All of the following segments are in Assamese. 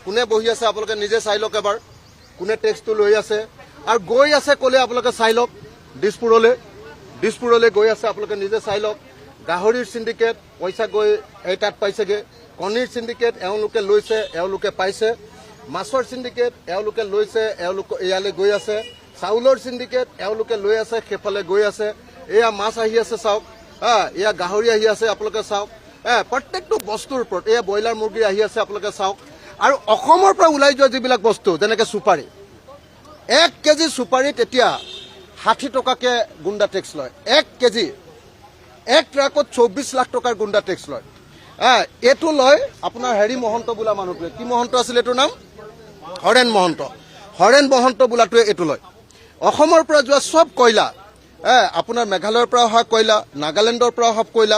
কোনে বহি আছে আপোনালোকে নিজে চাই লওক এবাৰ কোনে টেক্সটো লৈ আছে আৰু গৈ আছে ক'লে আপোনালোকে চাই লওক দিছপুৰলৈ গৈ আছে আপোনালোকে নিজে চাই লওক গাহৰিৰ সিন্ডিকেট পইচা গৈ এই তাত পাইছেগে কণীৰ সিন্ডিকেট এওঁলোকে লৈছে এওঁলোকে পাইছে মাছৰ সিন্ডিকেট এওঁলোকে লৈছে এওঁলোকে ইয়ালৈ গৈ আছে চাউলৰ সিন্ডিকেট এওঁলোকে লৈ আছে সেইফালে গৈ আছে এয়া মাছ আহি আছে চাওক এয়া গাহৰি আহি আছে আপোনালোকে চাওক প্ৰত্যেকটো বস্তুৰ ওপৰত এয়া ব্ৰইলাৰ মুৰ্গী আহি আছে আপোনালোকে চাওক আৰু অসমৰ পৰা ওলাই যোৱা যিবিলাক বস্তু যেনেকে সুপাৰী 1 কেজি সুপাৰীত এতিয়া 60 টকাকে গুণ্ডা টেক্স লয় 1 কেজি এক ট্ৰাকত 24 লাখ টকাৰ গুণ্ডা টেক্স লয় এইটো লয় আপোনাৰ হেৰি মহন্ত বোলা মানুহটোৱে কি মহন্ত আছিল এইটোৰ নাম হৰেণ মহন্ত বোলাটোৱে এইটো লয় অসমৰ পৰা যোৱা সব কয়লা আপোনাৰ মেঘালয়ৰ পৰা অহা কয়লা নাগালেণ্ডৰ পৰা অহা কয়লা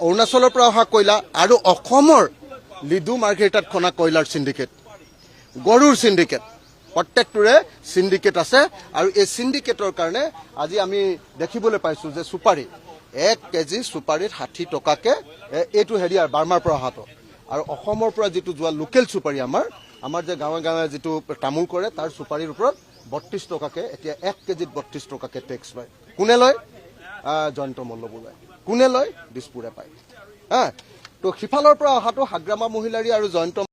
অৰুণাচলৰ পৰা অহা কয়লা আৰু অসমৰ লিডু মাৰ্ঘেৰিটাত খনা কয়লাৰ সিন্ডিকেট গৰুৰ সিন্ডিকেট প্ৰত্যেকটোৰে সিন্ডিকেট আছে আৰু এই সিন্ডিকেটৰ কাৰণে আজি আমি দেখিবলৈ পাইছো যে সুপাৰী 1 কেজি সুপাৰীত 60 টকাকে এইটো হেৰিয়াৰ বাৰ্মাৰ পৰা অহাটো আৰু অসমৰ পৰা যিটো যোৱা লোকেল সুপাৰী আমাৰ যে গাঁৱে গাঁৱে যিটো তামোল কৰে তাৰ সুপাৰীৰ ওপৰত 32 টকাকে এতিয়া 1 কেজিত 32 টকাকে টেক্স লয় কোনে লয় জয়ন্ত মল্লবু লয় কোনে লয় দিছপুৰে পায় তো সিফালৰ পৰা অহাটো হাগ্ৰামা মহিলাৰী আৰু জয়ন্ত